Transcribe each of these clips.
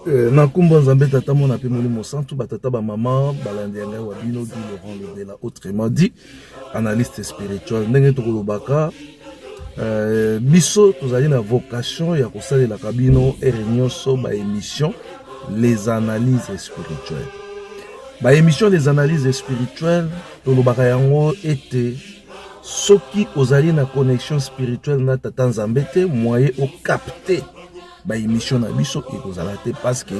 Nakumba Nzambe tata mona pe molimo santu batata ba maman balandi yanga wa bino di Laurent Lebela, autrement dit analyste spirituel ndenge tokolobaka biso tozali na vocation ya kosalela kabino nyonso ba émission les analyses spirituelles. Ba émission les analyses spirituelles tolobaka yango ete soki ozali na connexion spirituelle na tata Nzambe te moyen au capter ba émission na biso ekozala te parce que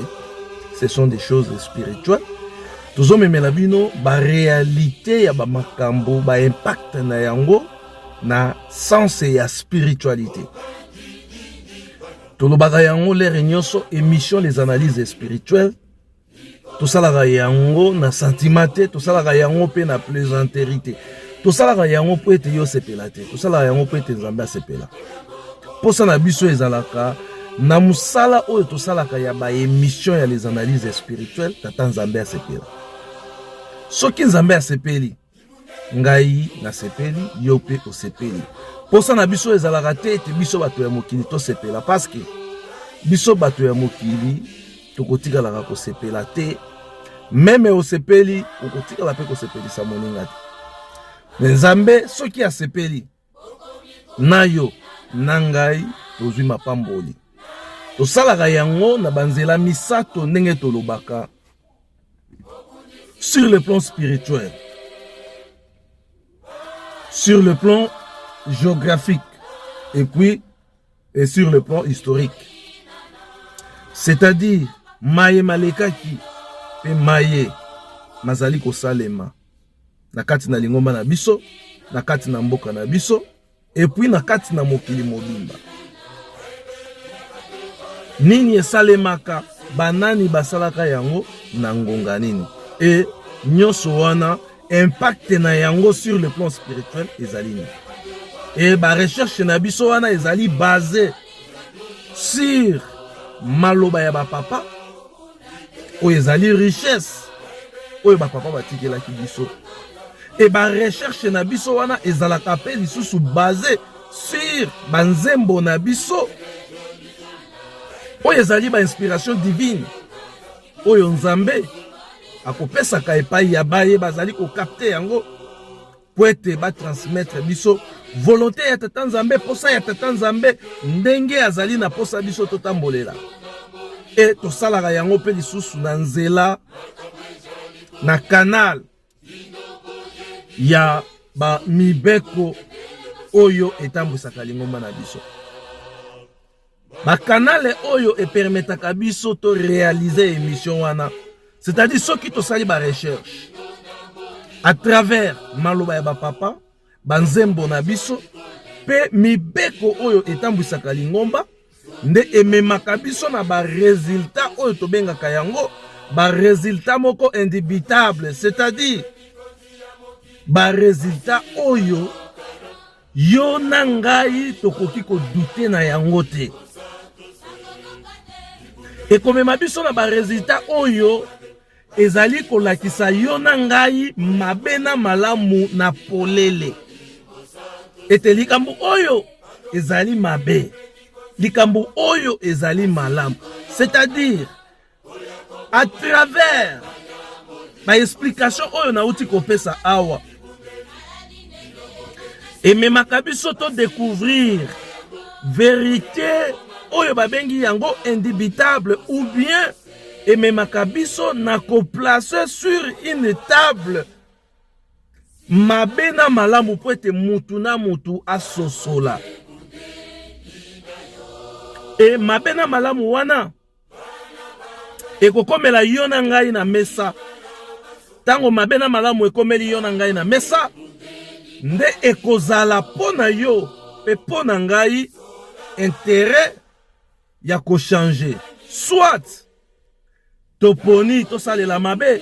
ce sont des choses spirituelles. Tozomemela bino ba réalité ya ba makambo ba impact na yango na sens ya spiritualité. Tolobaka yango lere nyonso émission les analyses spirituelles. Tosalaka yango na sentimenté, tosalaka yango pe na plaisanterie te. Tosalaka yango po ete yo sepela te. Tosalaka yango po ete Nzambe asepela. Posa na biso ezalaka na musala oyo tosalaka ya ba émission ya les analyses spirituelles tata Nzambe asepela. Soki Nzambe asepeli ngai na sepeli yo pe osepeli. Posa na biso ezalaka te ete biso bato ya mokili to sepela parce que biso bato ya mokili tokotikalaka ko sepela te, même osepeli okotikala pe ko sepelisa moninga te. Nzambe soki asepeli na yo na ngai tozwi mapamboli. Tosalaka yango na banzela misato ndenge tolobaka sur le plan spirituel, sur le plan géographique et puis sur le plan historique. C'est-à-dire maye malekaki pe maye mazali kosalema na kati na lingomba na biso, na kati na mboka na biso et puis na kati na mokili mobimba. Nini esalemaka banani basalaka yango na ngonga nini et nyonso wana impact na yango sur le plan spirituel ezali ni et ba recherche na biso wana ezali basé sur maloba ya ba papa oyo ezali richesse oyo ba papa batikelaki biso et ba recherche na biso wana ezalaka pe lisusu basé sur banzembo na biso oyo ezali ba inspiration divine oyo Nzambe akopesaka epai ya baye bazali ko capter yango po ete ba transmettre biso volonté ya tata Nzambe, posa ya tata Nzambe ndenge azali na posa biso totambolela et tosalaka yango pe lisusu na nzela na canal ya ba mibeko oyo etambwisaka lingomba na biso. Ba canal oyo epermetaka biso to réaliser émission wana, c'est-à-dire soki tosali ba recherche à travers maloba ya ba papa banzembo na biso pe mibeko oyo etambwisaka lingomba nde ememaka biso na ba résultat oyo tobengaka yango ba résultat moko indubitable, c'est-à-dire ba résultat oyo yo na ngai tokoki ko douter na yango te. Et comme ma biso na ba résultat oyo ezali kolakisa yo na ngai mabena malamu na polele. Ete likambo oyo ezali mabe, likambo oyo ezali malamu. C'est-à-dire à travers ma explication oyo na uti kopesa awa et même makabiso to découvrir vérité oyo babengi yango indubitable ou bien et même makabiso na ko placer sur une table mabena malamu po ete mutu na mutu asosola. Et mabena malamu wana ekokomela yo na ngai na mesa. Tango mabena malamu ekomeli yo na ngai na mesa nde ekozala pona yo pe pona ngai intérêt ya ko changer soit toponi to salela mabe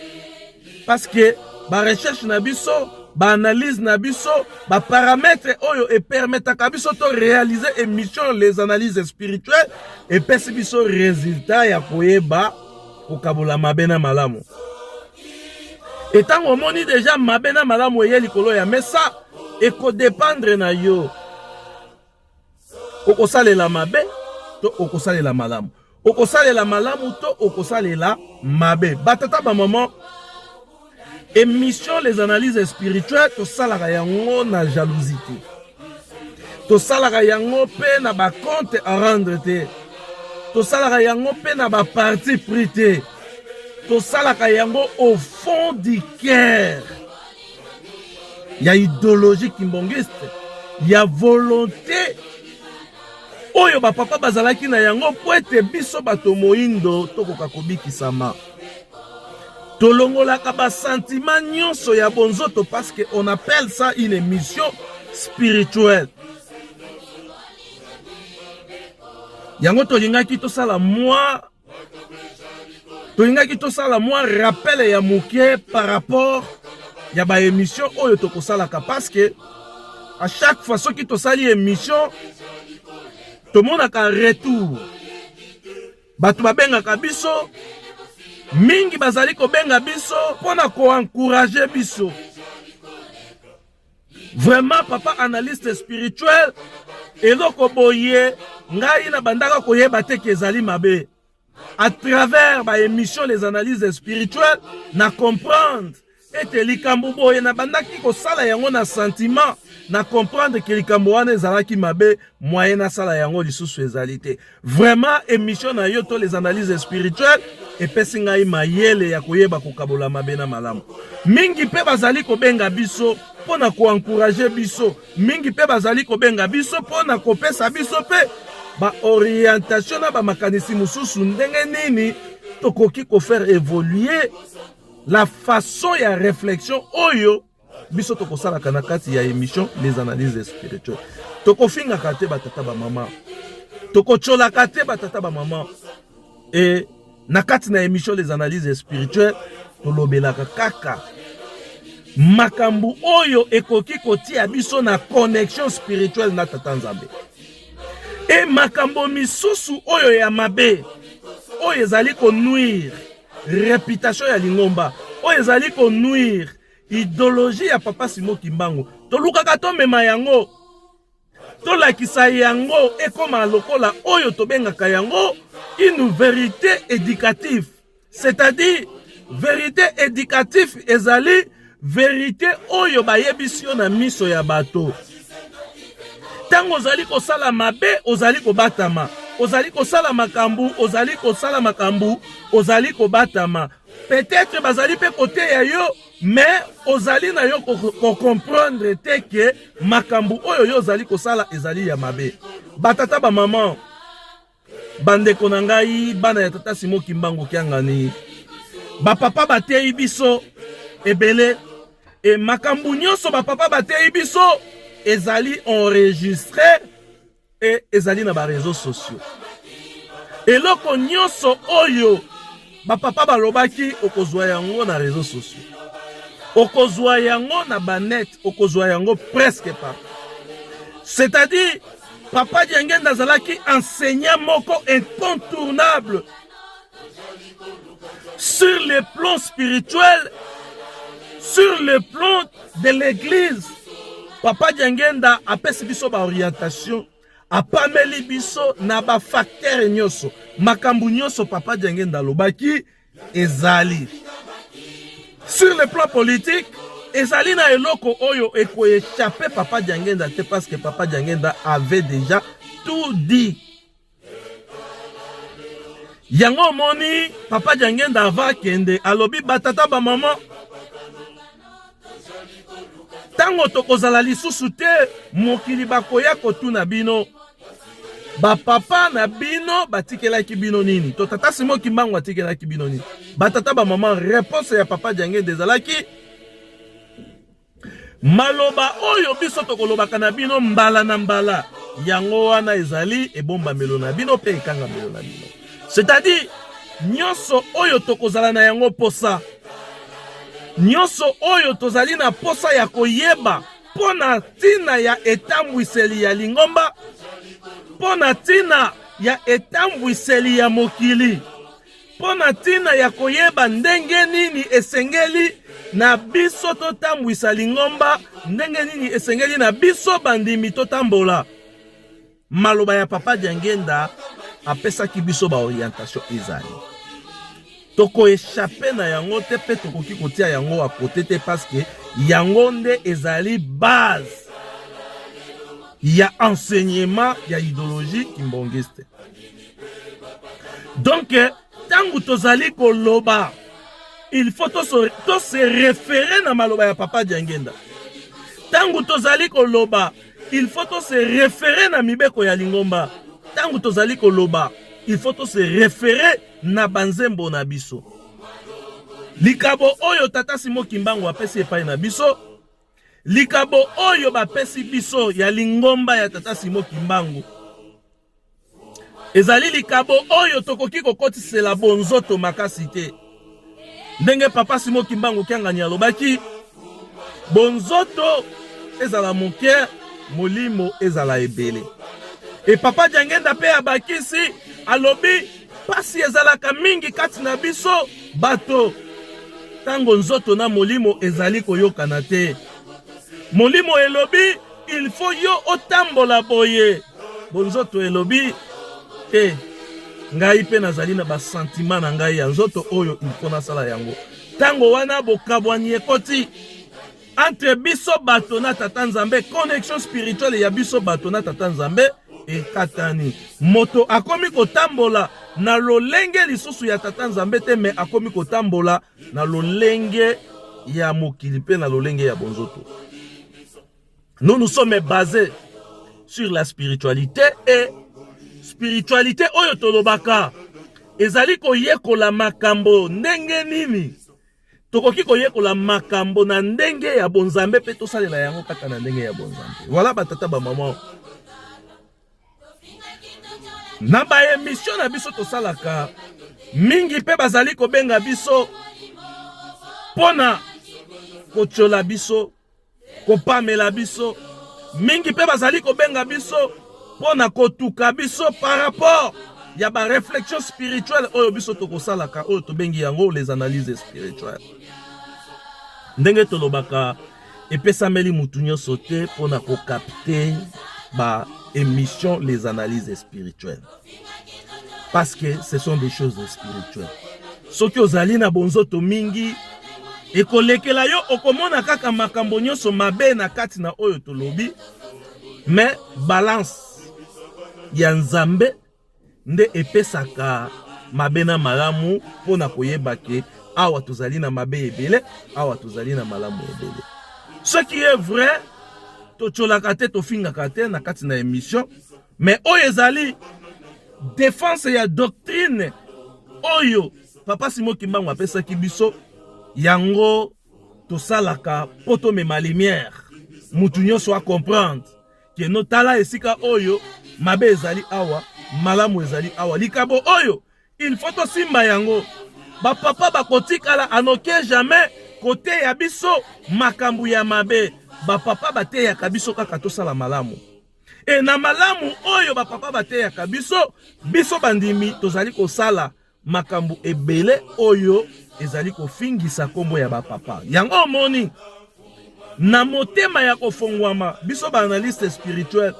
parce que ba recherche na biso ba analyse na biso ba paramètres oyo et permetaka biso to réaliser émission les analyses spirituelles et pesi biso résultat ya koyeba kokabola mabena malamu. Et tant on moni déjà mabena malamu ye likolo ya mesa eko dépendre na yo okosalela mabe to okosalela malamu. okosalela malamu to okosalela mabe. Batata ba maman, émission les analyses spirituelles to salaka yango na jalousie. To salaka yango pe na ba compte à rendre te. To salaka yango pe na ba parti pris te. To salaka yango au fond du cœur. Il y a idéologie kimbongiste, il y a volonté. Oyo ba papa bazalaki na yango po ete biso bato moindo tokoka kobikisama. Tolongolaka ba sentiment nyonso ya bonzoto parce que on appelle ça une émission spirituelle. Yango tolingaki tosala moi rappel ya muke par rapport ya ba émission oyo tokosalaka parce que à chaque fois soki tosali émission tomonaka retour bato babengaka biso mingi bazali kobenga biso pona ko encourager biso. Vraiment papa analyste spirituel eloko boye ngai na bandaka koyeba te kezali mabe. À travers ba émission les analyses spirituelles na comprendre ete likambo boye na bandaki kosala yango na sentiment na comprendre que likambo wana ezalaki mabe moyen na sala yango lisusu ezali te. Vraiment émission na yo to les analyses spirituelles epesi ngai mayele ya koyeba kokabola mabe na malamu. Mingi pe bazali kobenga biso pona ko encourager biso, mingi pe bazali kobenga biso pona kopesa biso pe ba orientation na ba makanisi mususu ndenge nini tokoki ko faire évoluer la façon ya réflexion oyo biso tokosala kana kati ya émission les analyses spirituelles. Tokofinga kate batata ba mama, tokochola kate batata ba mama, et na kati na émission les analyses spirituelles tolobelaka kaka makambu oyo ekoki kotia biso na connexion spirituelle na tata Nzambe. Et makambo misusu oyo ya mabe oyo ezali ko nuire réputation ya Lingomba, oyo ezali ko nuire idéologie ya papa Simon Kimbangu, tolukaka tomema yango tolakisa yango ekoma lokola oyo tobengaka yango une vérité éducative. C'est-à-dire vérité éducative ezali vérité oyo bayebisio na miso ya bato. Tango ozali kosala mabe ozali kobatama, ozali kosala makambu ozali kosala makambu ozali kobatama. Peut-être bazali pe côté ya yo mais ozali na yo ko comprendre te que makambu oyo yo ozali kosala ezali ya mabe. Batata ba maman bandeko na ngai bana ya tata Simon Kimbangu kiangani ba papa batei biso ebele et makambu nyonso ba papa batei biso ezali enregistré et ezali na ba réseaux sociaux. Eloko nyonso oyo ba papa balobaki okozwa yango na réseaux sociaux, okozwa yango na banet, okozwa yango presque pas. C'est-à-dire papa Diangenda azalaki enseignant moko incontournable sur le plan spirituel, sur le plan de l'église. Papa Diangenda apesi biso ba orientation, apameli biso na ba facteur nyonso, makambu nyonso papa Diangenda lobaki ezali. Sur le plan politique, ezali na eloko oyo eko échapper papa Diangenda te parce que papa Diangenda avait déjà tout dit. Yango moni papa Diangenda va kende alobi batata ba maman tango tokozala lisusu te mokili bakoya kotuna bino ba papa na bino batikelaki bino nini, to tata Simon Kimbangu atikelaki bino nini. Batata ba maman réponse ya papa Diangenda ezalaki maloba oyo biso tokolobaka na bino mbala na mbala yango wana ezali ebomba melo na bino pe ekanga melo na bino. C'est-à-dire nyonso oyo tokozala na yango posa, nyonso oyo tozali na posa ya koyeba pona tina ya etambwiseli ya Lingomba, pona tina ya etambwiseli ya mokili, pona tina ya koyeba ndenge nini esengeli na biso totambwisa Lingomba, ndenge nini esengeli na biso bandimi totambola. Maloba ya papa Diangenda apesaki biso ba orientation ezali. Toko échappé na yango te pe tokoki kotia yango à côté te parce que yango nde ezali base. Il y a enseignement, il y a idéologie qui mbongiste. Donc, tangu tozali koloba, il faut se référer na maloba ya papa Diangenda. Tangu tozali koloba, il faut se référer na mibeko ya Lingomba. Tangu tozali koloba, il faut se référer na banzembo na biso. Likabo oyo tata Simo Kimbangu apesi epai na biso. Likabo oyo bapesi biso ya Lingomba ya tata Simo Kimbangu. Ezali likabo oyo tokoki kokotisela bonzoto makasi te. Ndenge papa Simo Kimbangu kiangani alobaki, bonzoto ezala moke, molimo ezala ebele. Et papa Diangenda pe abakisi alobi pasi ezalaka mingi kati na biso bato. Tango nzoto na molimo ezali koyokana te. Molimo elobi il faut yo otambola boye. Bonzoto elobi ngai pe nazali na ba sentiment na ngai ya nzoto oyo il faut na sala yango. Tango wana bokabwani ekoti entre biso bato na tata Nzambe, connexion spirituelle ya biso bato na tata Nzambe ekatani. Moto akomi kotambola na lolenge lisusu ya tata Nzambe te, me akomi kotambola na lolenge ya mokili pe na lolenge ya bonzoto. Nous sommes basés sur la spiritualité et spiritualité oyo tolobaka ezali koyekola makambo ndenge nini. Tokoki koyekola makambo na ndenge ya bonzambe pe tosalela yango kaka na ndenge ya bonzambe. Voilà batata ba maman. Na ba émission na biso tosalaka mingi pe bazali kobenga biso pona kochola biso, kopamela biso. Mingi pe bazali kobenga biso pona kotuka biso par rapport ya ba réflexion spirituelle oyo biso tokosalaka oyo tobengi yango les analyses spirituelles. Ndenge tolobaka epesameli mutu nyonso te pona kokapte ba émission les analyses spirituelles. Parce que ce sont des choses spirituelles. Soki ozali na bonzoto mingi ekolekela yo okomona kaka makambo nyonso mabe na kati na oyo tolobi, mais balance ya Nzambe nde epesaka mabe na malamu pona koyeba ke awa tozali na mabe ebele, awa tozali na malamu ebele. Ce qui est vrai, tocholaka te tofingaka te na kati na émission, mais oyo ezali défense ya doctrine oyo papa Simo Kimbangu apesaki biso, yango tosalaka poto mema lumière mutu nyonso a comprendre ke notala esika oyo mabe ezali awa, malamu ezali awa. Likabo oyo il faut tosimba yango. Ba papa bakotikala anoke jamais côté ya biso makambu ya mabe. Ba papa bate ya kabiso kaka tosala malamu. E na malamu oyo ba papa bate ya kabiso, biso bandimi tozali kosala makambu ebele oyo ezali kofingisa kombo ya ba papa. Yango moni na motema ya kofongwama biso ba analyste spirituel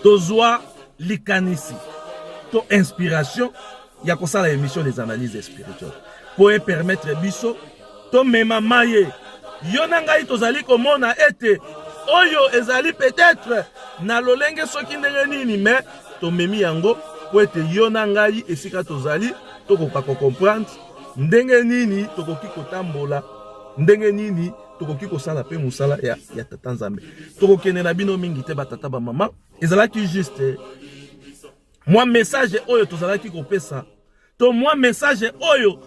tozwa likanisi to inspiration ya kosala émission les analyses spirituelles pour permettre biso to mema maye yo na ngai tozali komona ete oyo ezali peut-être na lolenge soki ndenge nini, mais to memi yango po ete yo na ngai esika tozali tokoka ko comprendre ndenge nini tokoki kotambola, ndenge nini tokoki kosala pe musala ya tata Nzambe. Tokokene na bino mingi te batata ba mama, ezalaki juste moi message oyo tozalaki kopesa to moi message oyo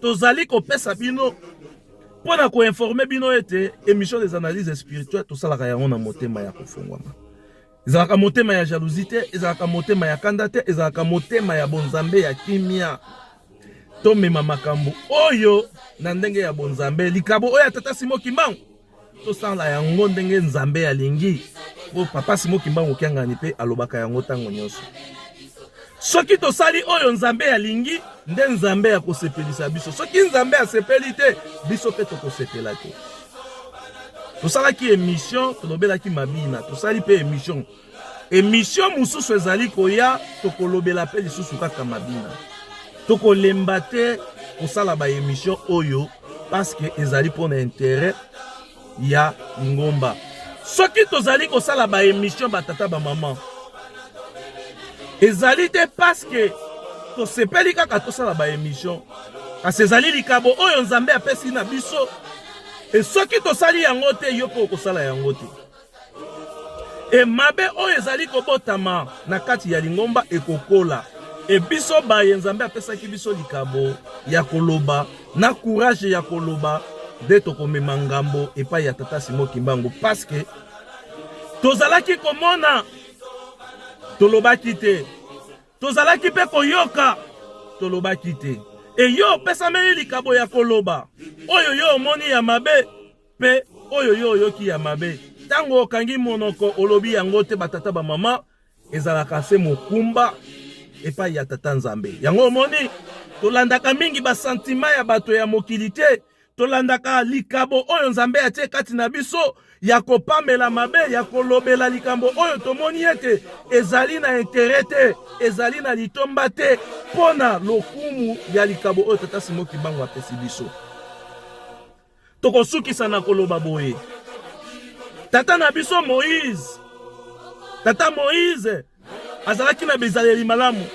tozali kopesa bino pona ko informer bino ete émission des analyses spirituelles tosalaka yango na motema ya kofungwama. Ezalaka motema ya jalousie te, ezalaka motema ya kanda te, ezalaka motema ya bonzambe ya kimia. To mema makambo oyo na ndenge ya bonzambe, likabo oyo tata Simo Kimbangu tosala yango ndenge Nzambe alingi. Po papa Simo Kimbangu kiangani pe alobaka yango tango nyonso. Soki tosali oyo Nzambe alingi, nde Nzambe ya kosepelisa biso. Soki Nzambe asepeli te, biso pe tokosepela te. Tosala ki émission, tolobela ki mabina, tosali pe émission. émission mususu ezali koya tokolobela pe lisusu kaka mabina tokolemba te kosala ba émission oyo parce que ezali pona intérêt ya ngomba soki tozali kosala ba émission batata ba maman ezali te parce que tosepeli kaka tosala ba émission kasi ezali likabo oyo nzambe apesi na biso e soki tosali yango te yo po kosala yango te e mabe oyo ezali kobotama na kati ya lingomba ekokola e biso baye nzambe apesaki biso likabo ya koloba na courage ya koloba de tokomema ngambo epai ya tata Simon Kimbangu parce que tozalaki komona tolobaki te tozalaki pe koyoka tolobaki te e yo pesameli likabo ya koloba oyo yo omoni ya mabe pe oyo yo oyoki ya mabe tango okangi monoko olobi yango te batata ba mama ezalaka se mokumba epai ya tata nzambe yango omoni tolandaka mingi basentima ya bato ya mokili te tolandaka likabo oyo nzambe atie kati na biso ya kopamela mabe ya kolobela likambo oyo tomoni ete ezali na intere te ezali na litomba te pona lokumu ya likabo oyo tata Simon Kimbangu apesi biso tokosukisa na koloba boye tata na biso Moïse tata Moïse azalaki na bezaleli malamu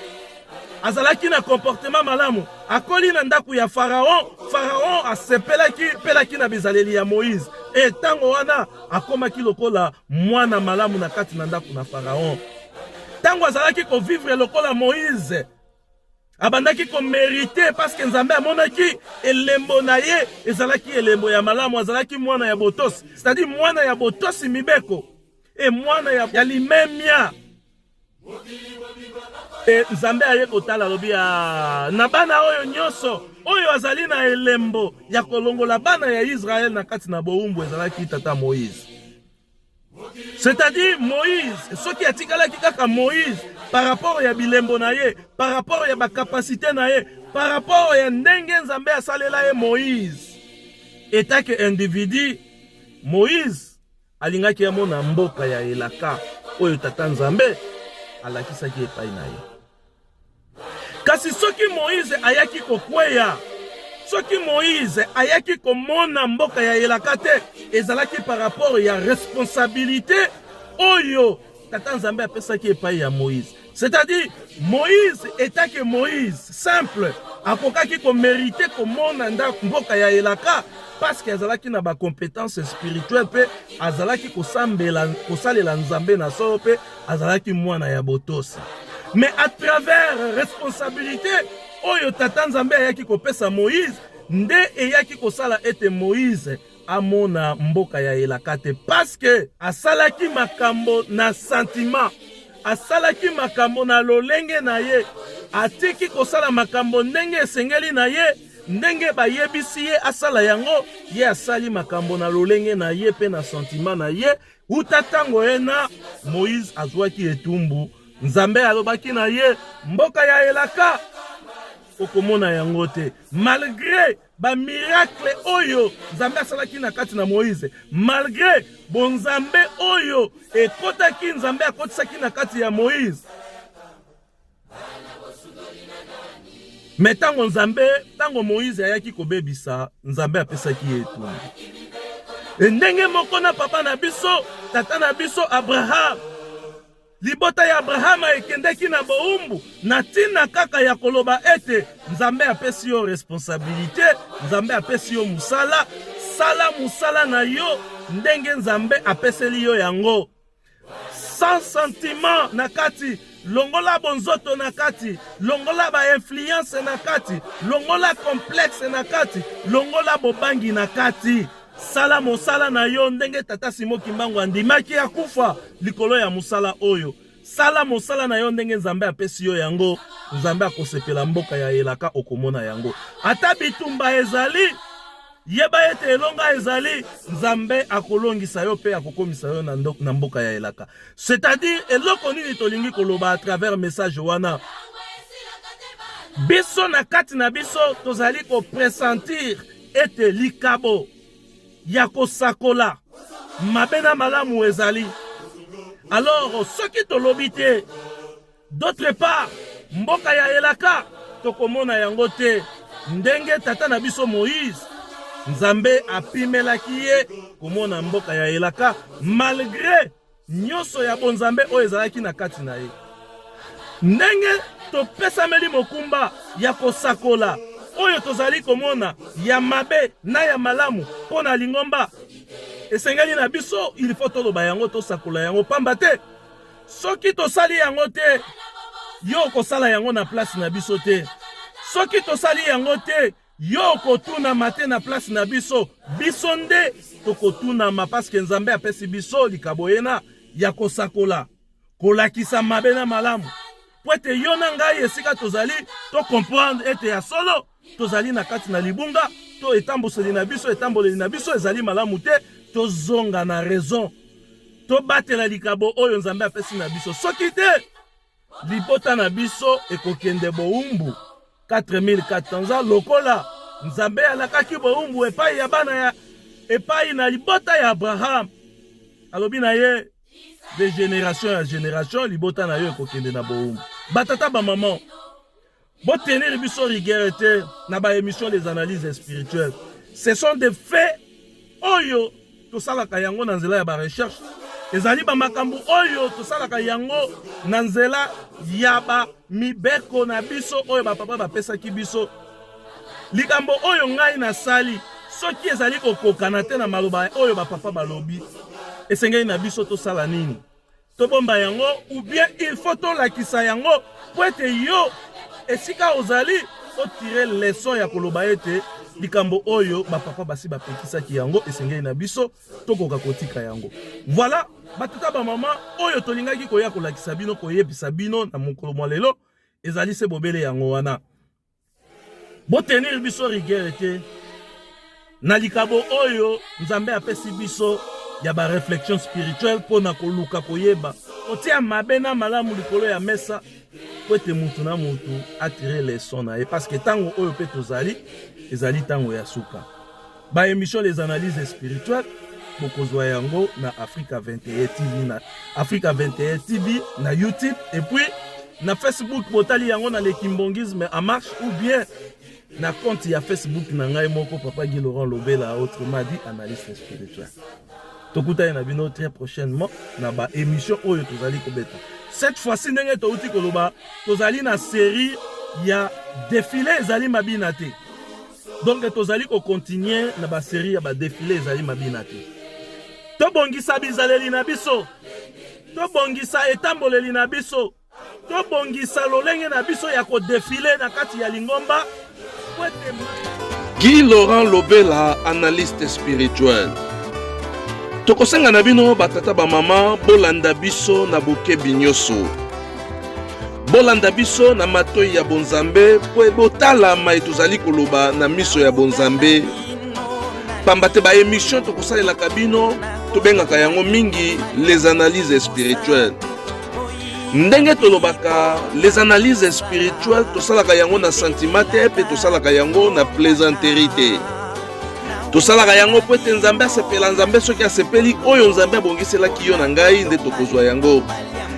azalaki na comportement malamu akoli na ndaku ya Pharaon asepelaki na bezaleli ya Moïse e tango wana akomaki lokola mwana malamu na kati na ndaku na Pharaon tango azalaki ko vivre lokola Moïse abandaki ko mériter parce que nzambe amonaki elembo na ye ezalaki elembo ya malamu azalaki mwana ya botosi c'est-à-dire mwana ya botosi mibeko e mwana ya limemia e nzambe aye kotala lobi na bana oyo nyonso oyo azali na elembo ya kolongola bana ya Israël na kati na boumbu ezalaki tata Moïse c'est-à-dire Moïse soki atikalaki kaka Moïse par rapport ya bilembo na ye par rapport ya bakapasité na ye par rapport ya ndenge nzambe asalela ye Moïse etake individu Moïse alingaki ya mona mboka ya elaka oyo tata nzambe alakisaki epai na ye kasi soki Moïse ayaki kokweya soki Moïse ayaki komona mboka ya elaka te ezalaki par rapport ya responsabilité oyo tata nzambe apesaki epai ya Moïse c'est-à-dire Moïse etake Moïse simple akokaki komérite komona mboka ya elaka parce que azalaki na ba compétence spirituelle pe azalaki kosalela nzambe na solo pe azalaki mwana ya botosi mais à travers responsabilité oyo tata nzambe ayaki kopesa Moïse nde eyaki kosala ete Moïse amona mboka ya elaka te parce que asalaki makambo na sentiment asalaki makambo na lolenge na ye atiki kosala makambo ndenge esengeli na ye ndenge bayebisi ye asala yango ye asali makambo na lolenge na ye pe na sentiment na ye uta tango ena Moïse azwaki etumbu nzambe alobaki na ye mboka ya elaka okomona yango te malgré ba miracle oyo nzambe asalaki na kati na Moïse malgré bonzambe oyo ekotaki nzambe akotisaki na kati ya Moïse mais tango Moïse ayaki kobebisa nzambe apesaki etumbu ndenge moko na papa na biso tata na biso Abraham libota ya Abrahama ekendeki na boumbu na tina kaka ya koloba ete nzambe apesi yo responsabilité nzambe apesi yo musala sala musala na yo ndenge nzambe apeseli yo yango sans sentiment na kati longola bonzoto na kati longola ba influence na kati longola complexe na kati longola bobangi na kati sala mosala na yo ndenge tata Simon Kimbangu andimaki ya kufa likolo ya musala oyo sala mosala na yo ndenge nzambe apesi yo yango nzambe akosepela mboka ya elaka okomona yango ata bitumba ezali yeba ete elonga ezali nzambe akolongisa yo pe akokomisa yo na mboka ya elaka c'est-à-dire eloko nini tolingi koloba à travers message wana biso na kati na biso tozali ko pressentir ete likabo ya kosakola mabe na malamu ezali Alors soki tolobi te d'autre part mboka ya elaka tokomona yango te ndenge tata na biso Moïse Nzambe apimelaki ye komona mboka ya elaka malgré nyonso ya bonzambe oyo ezalaki na kati na ye. Ndenge topesameli mokumba ya kosakola oyo tozali komona ya mabe na ya malamu pona lingomba esengeli na biso il faut toloba yango tosakola yango pamba te soki tosali yango te yo kosala yango na place na biso te soki tosali yango te yo kotuna mate na place na biso biso nde tokotuna ma parce que Nzambe apesi biso likaboyena ya kosakola kolakisa mabe na malamu po ete yo na ngai esika tozali to comprendre ete ya solo tozali na kati na libunga to etamboseli na biso etamboleli na biso ezali malamu te tozonga na raison to batela likabo oyo Nzambe apesi na biso soki te libota na biso ekokende boumbu 4400 ans lokola Nzambe alakaki boumbu epai ya bana ya epai na libota ya Abraham alobi na ye de génération à génération libota na yo ekokende na boumbu batata ba maman botenir biso rigueur te na ba émission des analyses spirituelles ce sont des faits oyo tosalaka yango na nzela ya ba recherche ezali ba makambu oyo tosalaka yango na nzela ya ba mibeko na biso oyo ba papa bapesaki biso likambo oyo ngai na sali soki ezali kokokana te na maloba oyo ba papa balobi esengeli na biso tosala nini tobomba yango ou bien il faut tolakisa yango po ete yo esika ozali otire leçon ya koloba ete likambo oyo ba papa basi bapekisaki yango esengeli na biso tokoka kotika yango. Voilà batata ba mama oyo tolingaki koya kolakisa bino koyebisa bino na mokolo mwa lelo ezali se bobele yango wana botenir biso rigueur te na likabo oyo Nzambe apesi biso ya ba réflexion spirituelle pona koluka koyeba otia mabe na malamu likolo ya mesa po ete mutu na mutu atire leçon na ye parce que tango oyo pe tozali ezali tango ya suka ba émission les analyses spirituelles bokozwa yango na Africa 21 TV na Africa 21 TV na YouTube et puis na Facebook botali yango na l'équimbongisme en marche ou bien na compte ya Facebook na ngai moko Papa Guy Laurent Lobela autrement dit analyste spirituel. Tokuta na bino très prochainement na ba émission oyo tozali kobeta. Cette fois-ci ndenge touti koloba tozali na série ya défilé ezali mabina te. Donc tozali ko continuer na ba série ya ba défilé ezali mabina te. Tobongisa bizaleli na biso. Tobongisa etamboleli na biso. Tobongisa lolenge na biso ya ko défilé na kati ya lingomba. Guy Laurent Lobela, analyste spirituel. Tokosenga na bino batata ba mama bolanda biso na bokebi nyonso. Bolanda biso na matoi ya bonzambe po ebotala mai tozali koloba na miso ya bonzambe. Pambate ba émission tokosalela bino tobengaka yango mingi les analyses spirituelles. Ndenge tolobaka les analyses spirituelles tosalaka yango na sentiment te pe tosalaka yango na plaisanterie te. Tosalaka yango po ete Nzambe asepela Nzambe soki asepeli oyo Nzambe abongiselaki yo na ngai nde tokozwa yango.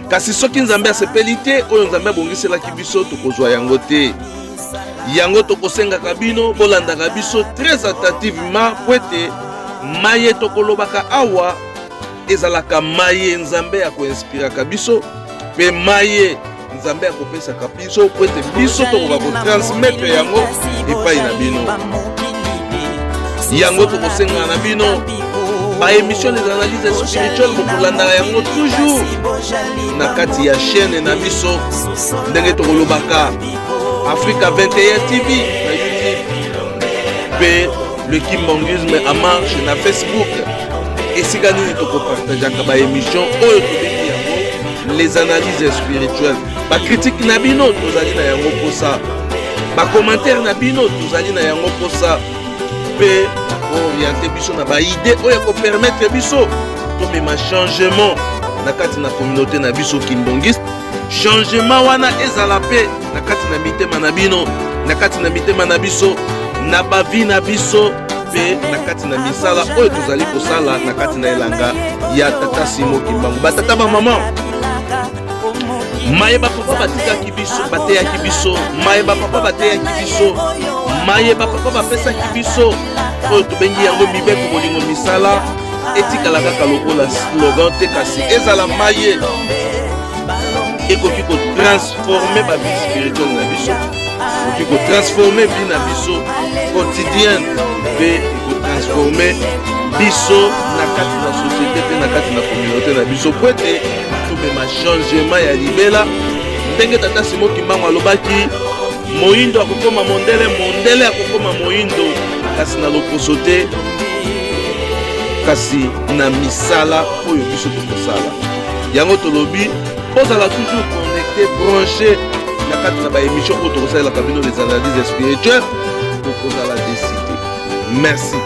Kasi soki Nzambe asepeli te oyo Nzambe abongiselaki biso tokozwa yango te. Yango tokosengaka bino bolandaka biso très attentivement po ete maye tokolobaka awa ezalaka maye Nzambe akoinspiraka biso pe maye Nzambe akopesaka biso po ete biso tokoka kotransmettre yango epai na bino. Yango tokosenga na bino ba émission des analyses spirituelles bokolandaka yango toujours na kati ya chaîne na biso ndenge tokolobaka Africa 21 TV na YouTube pe le Kimbongisme en marche na Facebook esika nini tokopartageaka ba émission oyo tobengi yango les analyses spirituelles ba critique na bino tozali na yango posa ba commentaire na bino tozali na yango posa pe orienter biso na ba idée oyo ko permettre biso to mema changement na kati na communauté na biso kimbongiste changement wana ezala pe na kati na mitema na bino na kati na mitema na biso na ba vie na biso pe na kati na misala oyo tozali kosala na kati na elanga ya tata Simo Kimbangu. Batata ba mama mayeba papa batikaki biso bateyaki biso, mayeba papa bateyaki biso, mayeba papa bapesaki biso oyo tobengi yango mibeko bolingo misala etikala kaka lokola slogan te, kasi ezala maye ekoki kotransforme bavi spirituelle na biso, ekoki kotransforme vi na biso quotidienne, mpe ekotransforme biso na kati na société pe na kati na communauté na biso po ete tobema changement ya libela. Ndenge tata Simo Kimbangu alobaki moyindo akokoma mondele, mondele akokoma moyindo, kasi na loposo te, kasi na misala oyo biso tokosala. Yango tolobi ozala toujours connecté, branché na kati na baémission oyo tokosalelaka bino les analyses spirituelles, tokozala décidé. Merci.